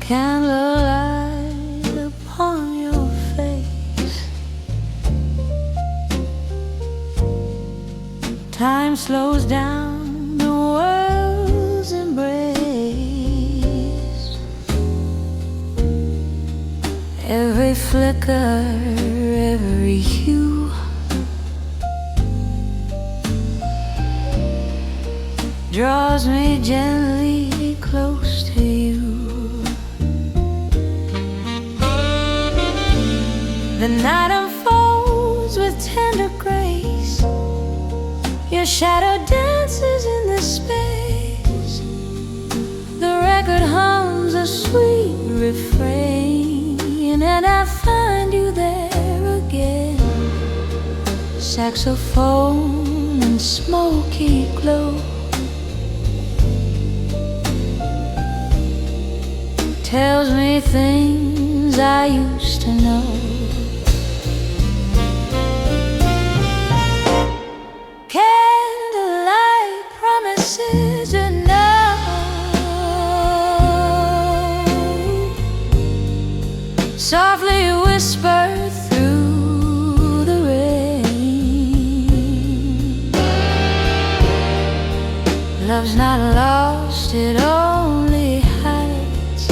Candlelight upon your face, time slows down, the world's embraced. Every flicker, every hue, draws me gently close to you. The night unfolds with tender grace, your shadow dances in the space. The record hums a sweet refrain, and I find you there again. Saxophone and smoky glow tells me things I used to know. Candlelight promises enough, softly whispered through the rain. Love's not lost, it only hides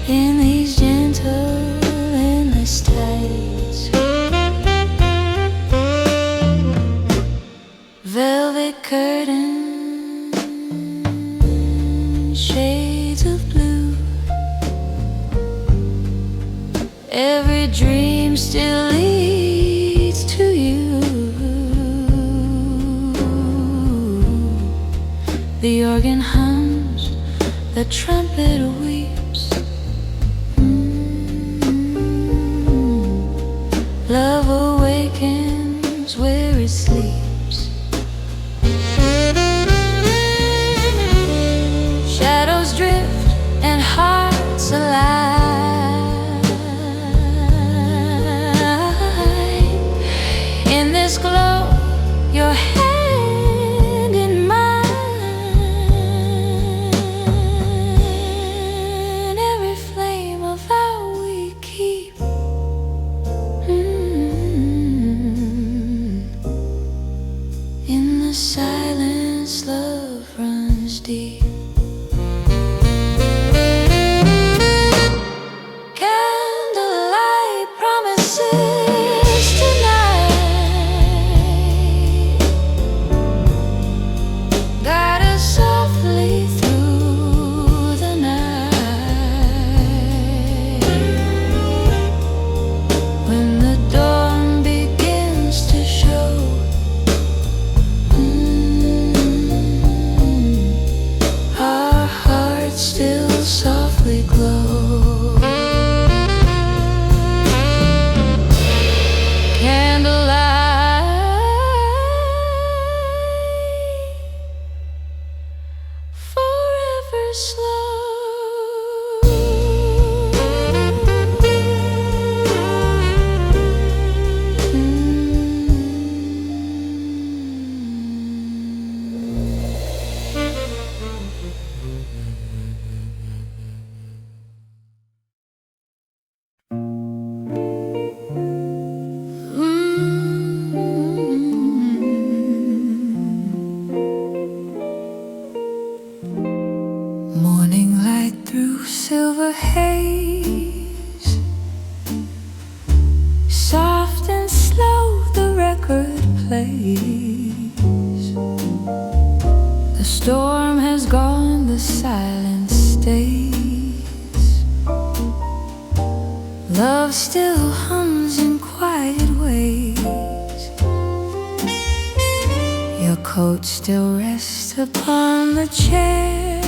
in these gentle, endless tides. Velvet curtains, shades of blue. Every dream still leads to you. The organ hums, the trumpet weeps. Love awakens where it sleeps. Shadows drift and hearts alive. In this glow, your hand in mine. Every flame of vow we keep. In the silence, love runs deep. Candlelight promises tonight, guide us softly through the night. When the dawn begins to show, our hearts still softly glow. Forever slow. Morning light through silver haze, soft and slow the record plays. The storm has gone, the silence stays. Love still hums in quiet ways. Your coat still rests upon the chair.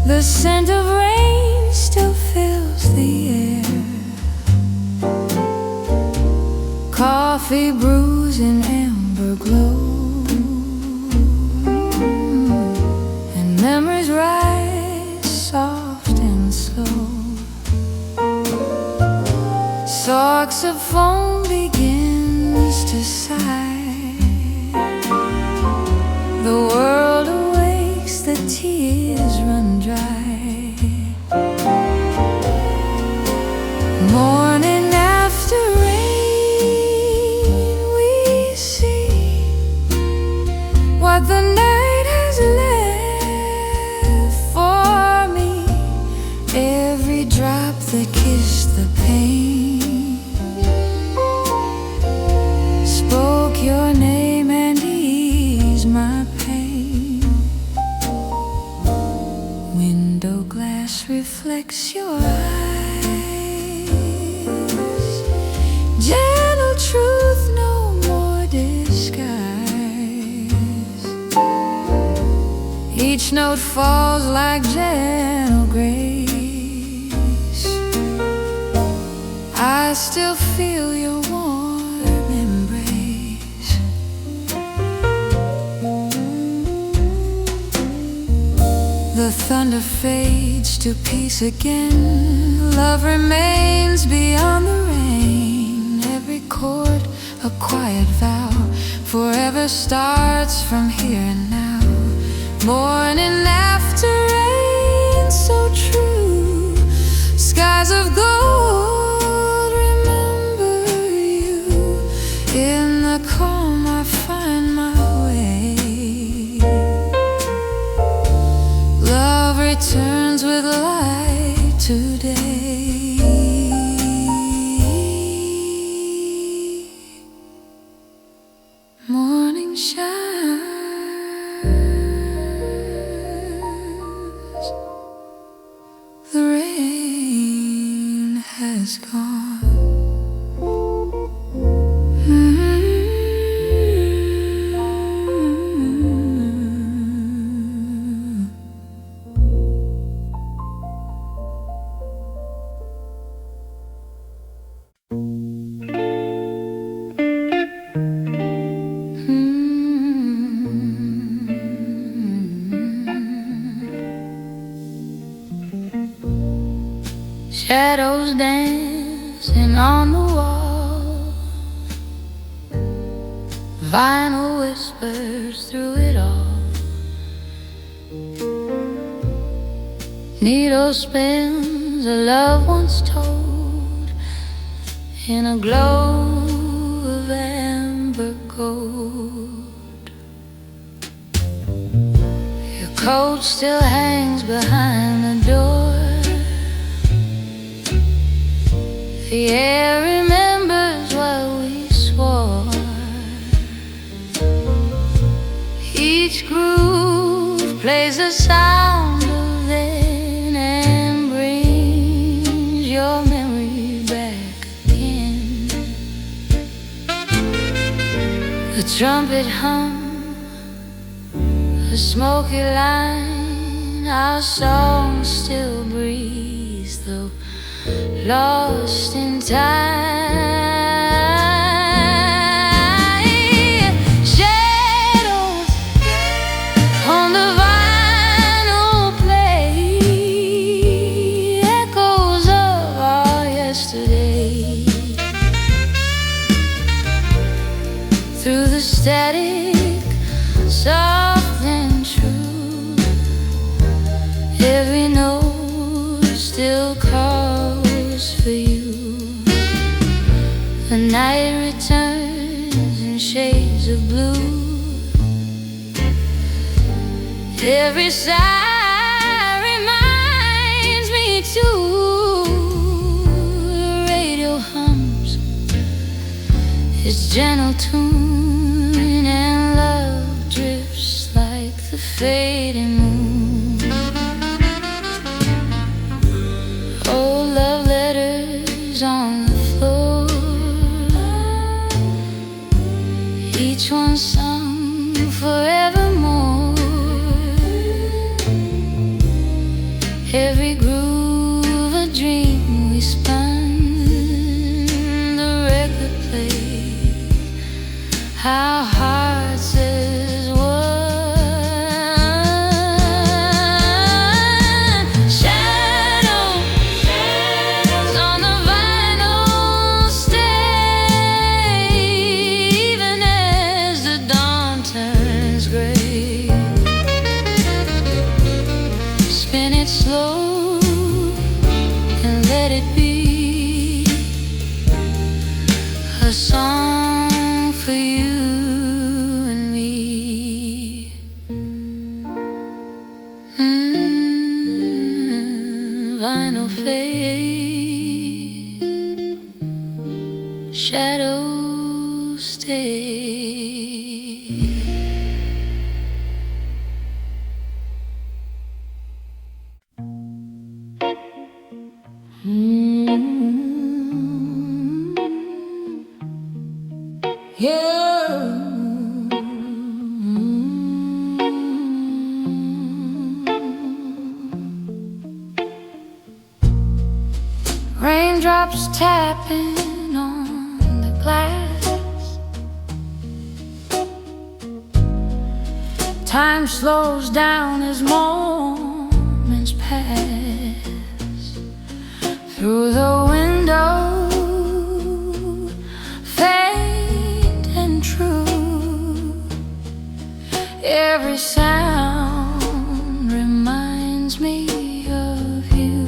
The scent of rain still fills the air. Coffee brews in amber glow, and memories rise soft and slow. Saxophone begins to sigh. The world awakes, the tears run dry. Morning after rain, we see what the night has left for me. Every drop that kissed the pain spoke your name and eased my pain. Window glass reflects your eyes. Gentle truth, no more disguise. Each note falls like gentle grace. I still feel your warm embrace. The thunder fades to peace again. Love remains beyond the rain. Every chord a quiet vow. Forever starts from here and now. Morning after rain, so true. Skies of gold, remember you. In the calm I find my way. Love returns with light today. Morning shines, the rain has gone. Shadows dancing on the wall. Vinyl whispers through it all. Needle spins a love once told in a glow of amber gold. Your coat still hangs behind the door. The air remembers what we swore. Each groove plays the sound of then and brings your memory back again. The trumpet hum, the smoky line, our song still breathes though lost in time. Shadows on the vinyl play, echoes of our yesterday. Through the static, soft and true, every note still calls for you. The night returns in shades of blue. Every sigh reminds me too. The radio hums its gentle tune, and love drifts like the fading moon. Oh, love letters on the floor, each one sung forevermore. Every groove a dream we spun, the record plays our hearts is one. Shadows on the vinyl stay, even as the dawn turns gray. Spin it slow and let it be a song for you and me. Vinyl fade, shadows stay. Raindrops tapping on the glass. Time slows down as moments pass. Through the window, faint and true, every sound reminds me of you.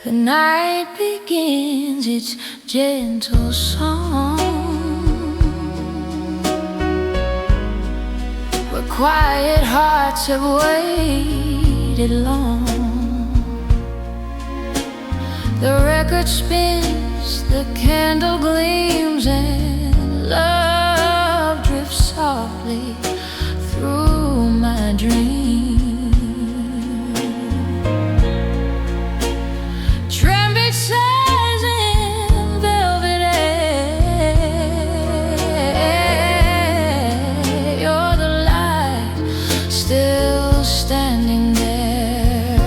The night begins its gentle song, where quiet hearts have waited long. The record spins, the candle gleams, and love drifts softly through my dreams. Trumpet sighs in velvet air. You're the light still standing there.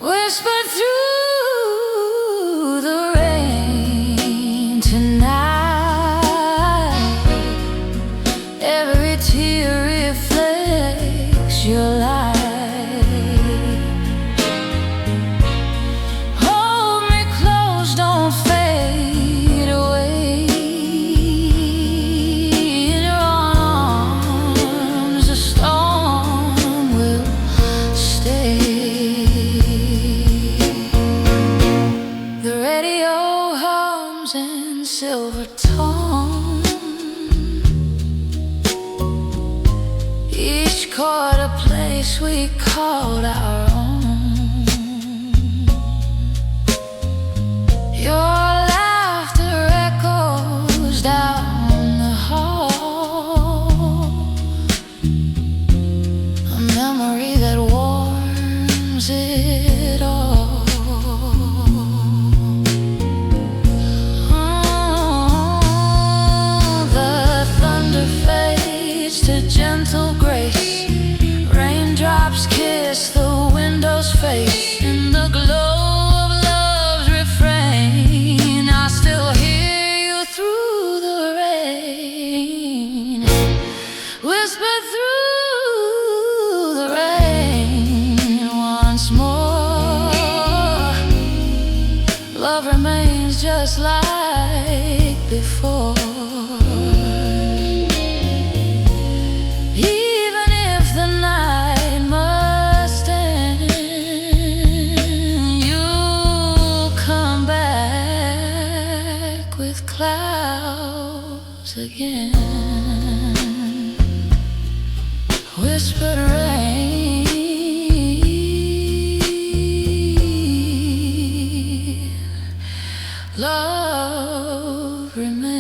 Whisper through the rain tonight. Every tear reflects your light. Hold me close, don't fade away. In your arms, the storm will stay. The radio hums in silver tone, each chord a place we called our own. Your laughter echoes down the hall, a memory that warms it all. The thunder fades to gentle grace. Raindrops kiss the window's face. In the glow of love's refrain, I still hear you through the rain. Whisper through the rain once more. Love remains just like before. Even if the night must end, you'll come back with clouds again. Whispered rain, love remains.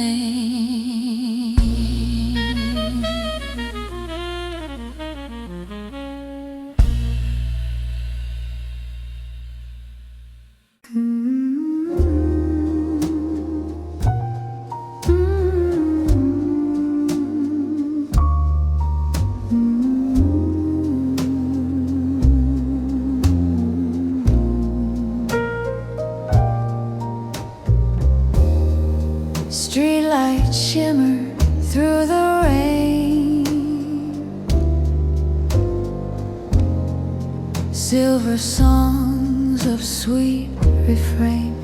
light shimmer through the rain. Silver songs of sweet refrain.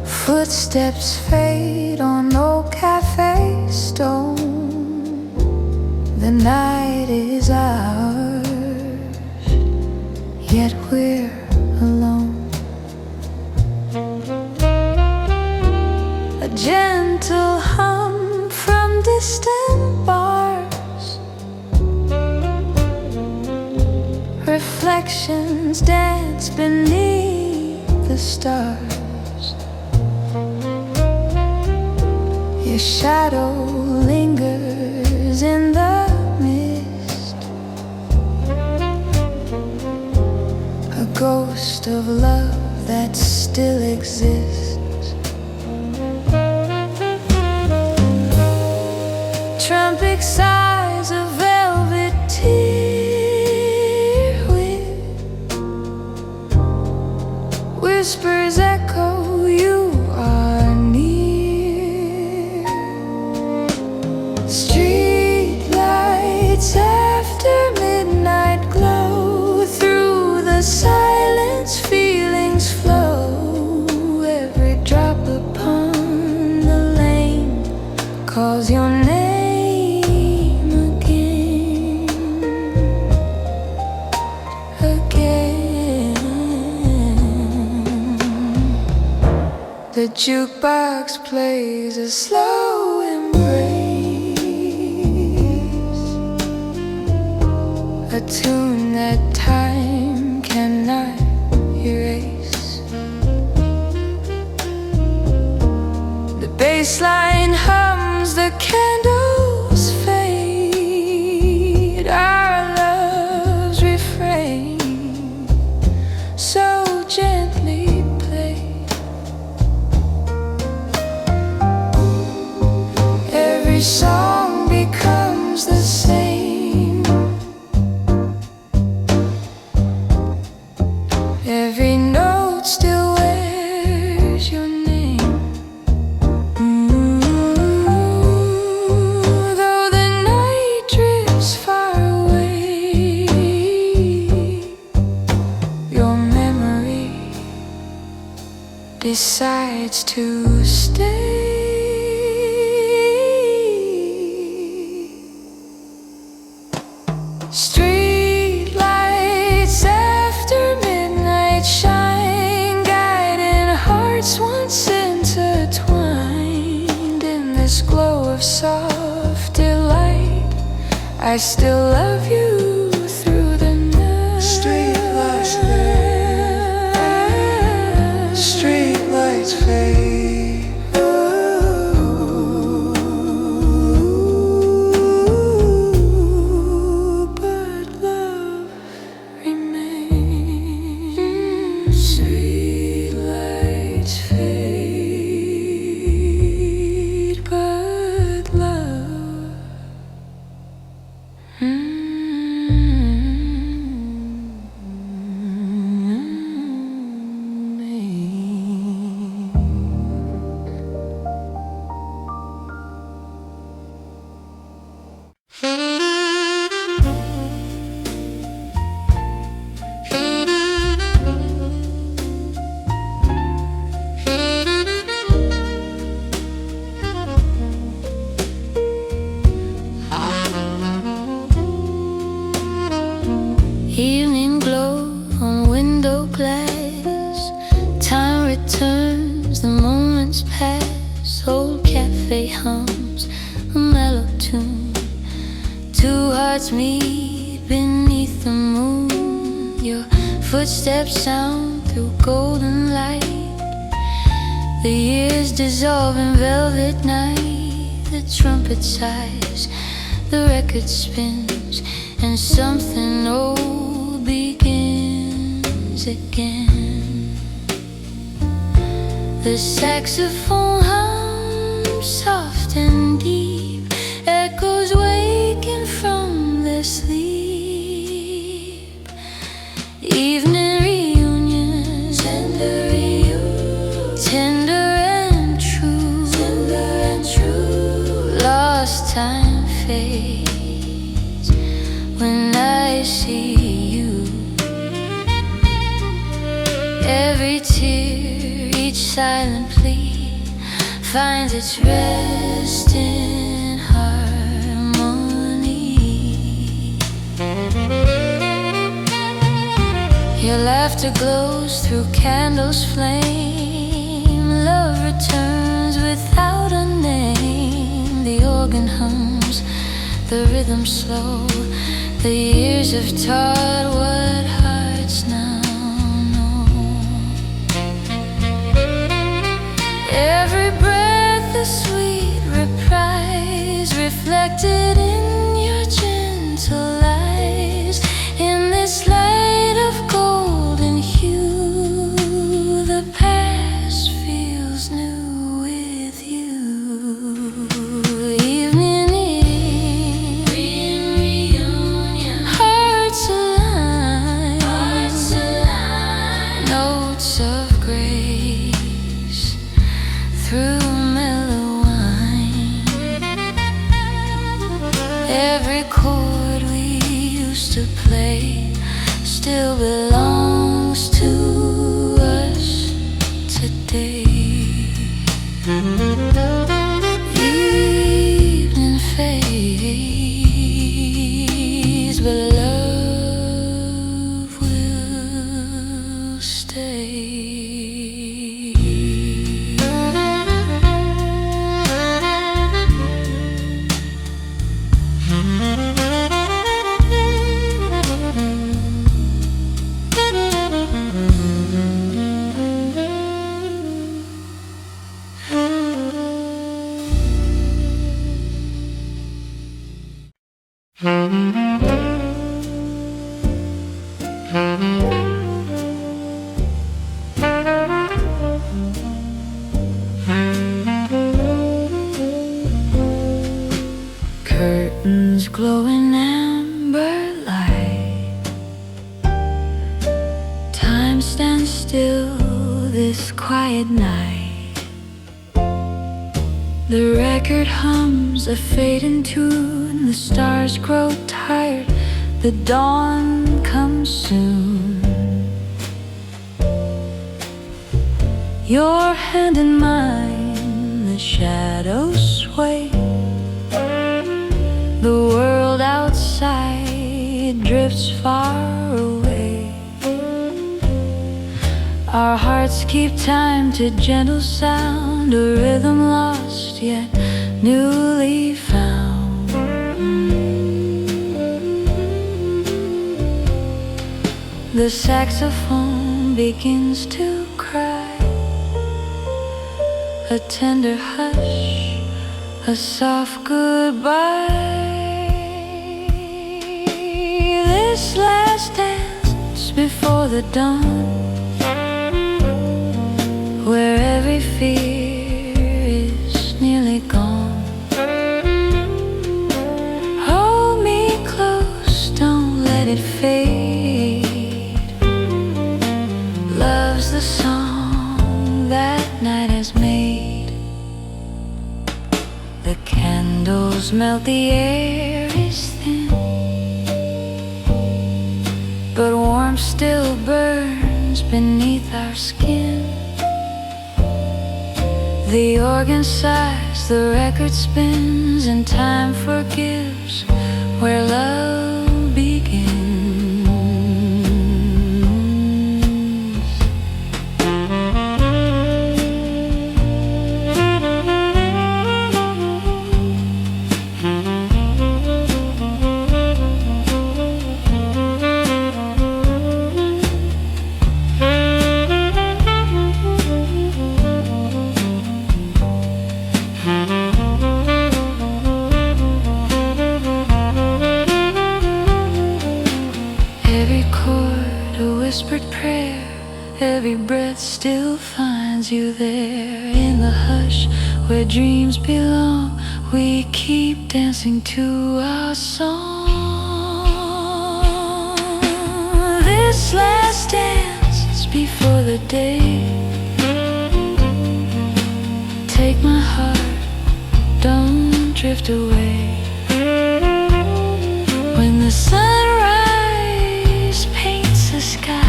Footsteps fade on old cafe stone. The night is ours, yet we're alone. A gentle hum from distant bars. Reflections dance beneath the stars. Your shadow lingers in the mist, a ghost of love that still exists. Trumpet sighs of velvet tear whip. Whispers echo, you are near. Street lights after midnight glow. Through the silence feelings flow. Every drop upon the lane calls your name. The jukebox plays a slow embrace, a tune that time cannot erase. The bass line hums, the candles fade. Our love's refrain so gently played. Every song becomes the same. Every note still wears your name. Though the night drifts far away, your memory decides to stay. Street lights after midnight shine, guiding hearts once intertwined. In this glow of soft delight, I still love you through the night. Street lights fade. Street lights fade. Evening glow on window glass. Time returns, the moments pass. Old cafe hums a mellow tune. Two hearts meet beneath the moon. Your footsteps sound through golden light. The years dissolve in velvet night. The trumpet sighs, the record spins, and something old begins again. The saxophone hums soft and deep, echoes waking from their sleep. Evening reunions, tender Every tear, each silent plea finds its rest in harmony. Your laughter glows through candles' flame. Love returns without a name. The organ hums, the rhythm slow. The years have taught what hearts now know. Every breath a sweet reprise, reflected in your gentle eyes. In this light of golden hue, the past feels new with you. Evening reunion, hearts align, notes of grace through mellow wine. Every chord we used to play still belongs to us today. Evening fades, but love will stay. Curtains glow in amber light. Time stands still this quiet night. The record hums a fading tune. The stars grow tired. The dawn comes soon. Your hand in mine, the shadows sway. The world outside drifts far away. Our hearts keep time to gentle sound, a rhythm lost yet newly found. The saxophone begins to cry, a tender hush, a soft goodbye. This last dance before the dawn, where every fear is nearly gone. Hold me close, don't let it fade. Love's the song that night has made. The candles melt, the air is thin, but warmth still burns beneath our skin. The organ sighs, the record spins, and time forgives where love begins. Whispered prayer, every breath still finds you there. In the hush where dreams belong, we keep dancing to our song. This last dance is before the day. Take my heart, don't drift away. When the sunrise paints the sky,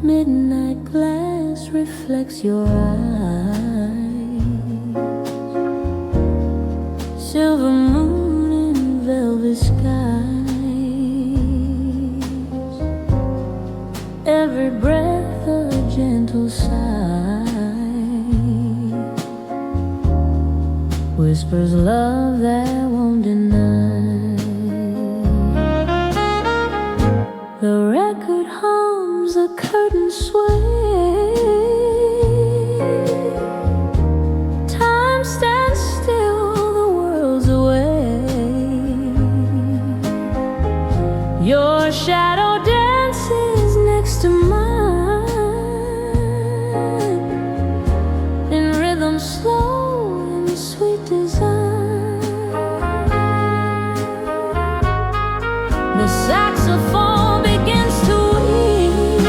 Midnight glass reflects your eyes, silver moon and velvet skies. Every breath a gentle sigh, whispers love that won't deny. The record hums, the curtains sway, time stands still, the world's away. Your shadow dances next to mine, in rhythm slow and sweet design. The saxophone begins to weave,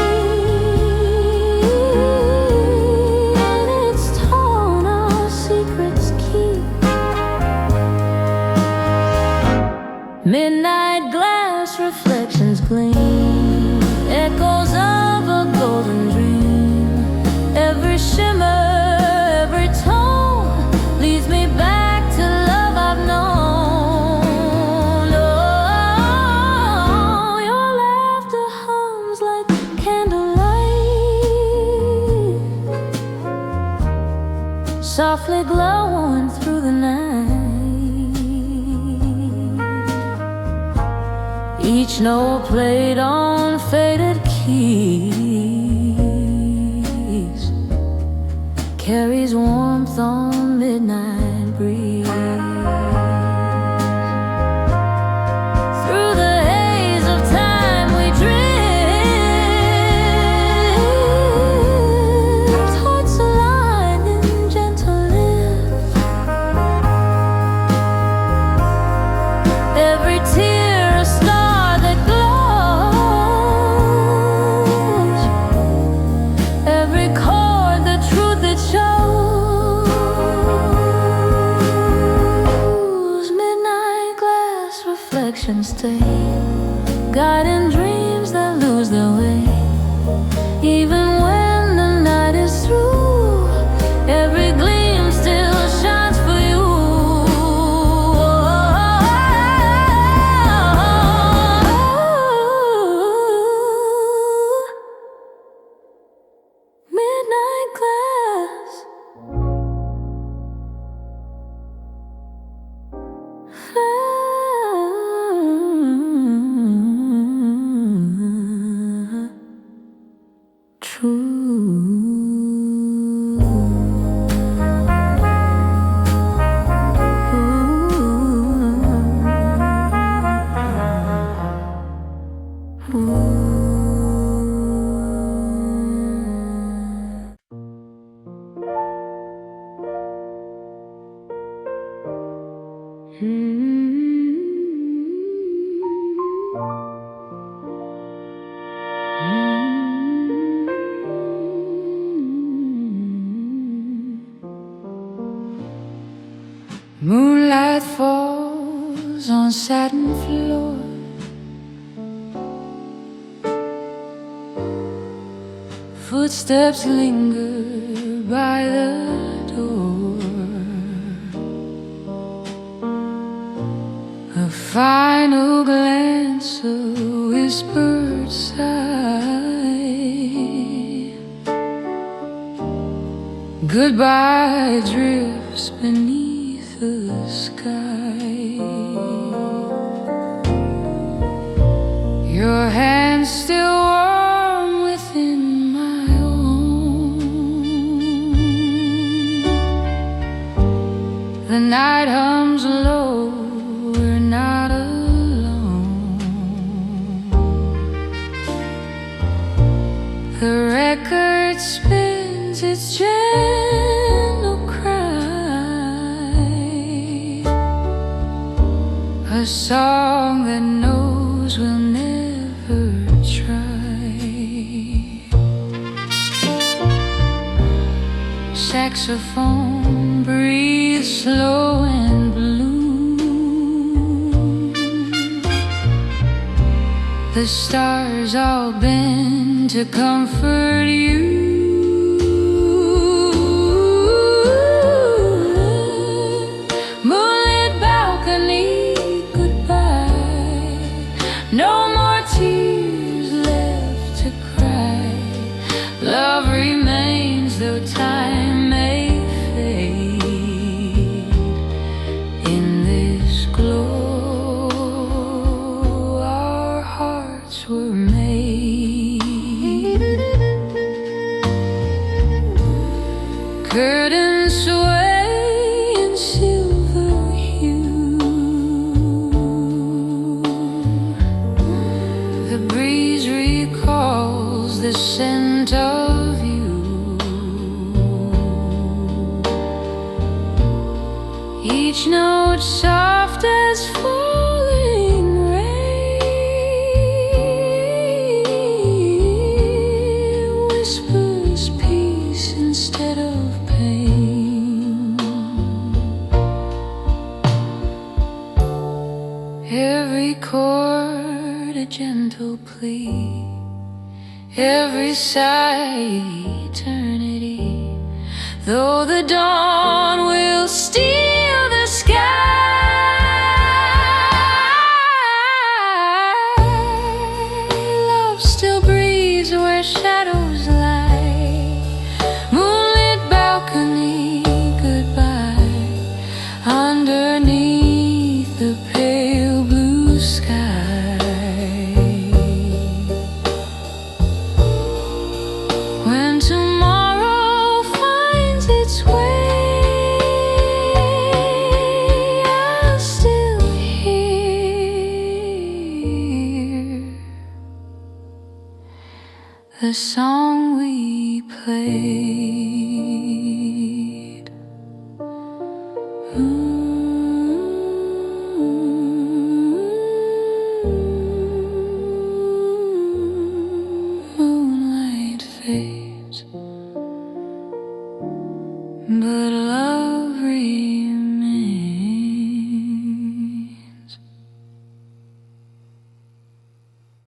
and its tone our secrets keep. Midnight glass reflections gleam, echoes of a golden dream. Every shimmer, every tone leads me back to love I've known. Oh, your laughter hums like candlelight, softly glowing through the night. Each note played on faded keys carries warmth on midnight breeze. Through the haze of time we drift, hearts aligned in gentle lift. Every tear a star that glows, every chord the truth it shows. Midnight glass reflections stay, guiding dreams that lose their way. Even when the night is through, every gleam still shines for you. Midnight glass. Moonlight falls on satin floor, footsteps linger by the door. A final glance, a whispered sigh. Goodbye drifts beneath the sky. Your hands still warm within my own. The night hums low, we're not alone. The record spins its gentle cry, a song that knows we'll never try. Saxophone breathes slow and blue, the stars all bend to comfort you. Moonlit balcony, goodbye. No more tears left to cry. Love remains though time may fade. In this glow our hearts were made. Curtains sway in silver hue. The breeze recalls the scent of you. Each note soft as falling rain whispers peace instead of pain. Every chord a gentle plea, every sigh eternity. Though the dawn will steal the sky, love still breathes where shadows lie. Moonlit balcony, goodbye. Underneath the pale blue sky, when tomorrow finds its way, I'll still hear the song we played. Moonlight fades, but love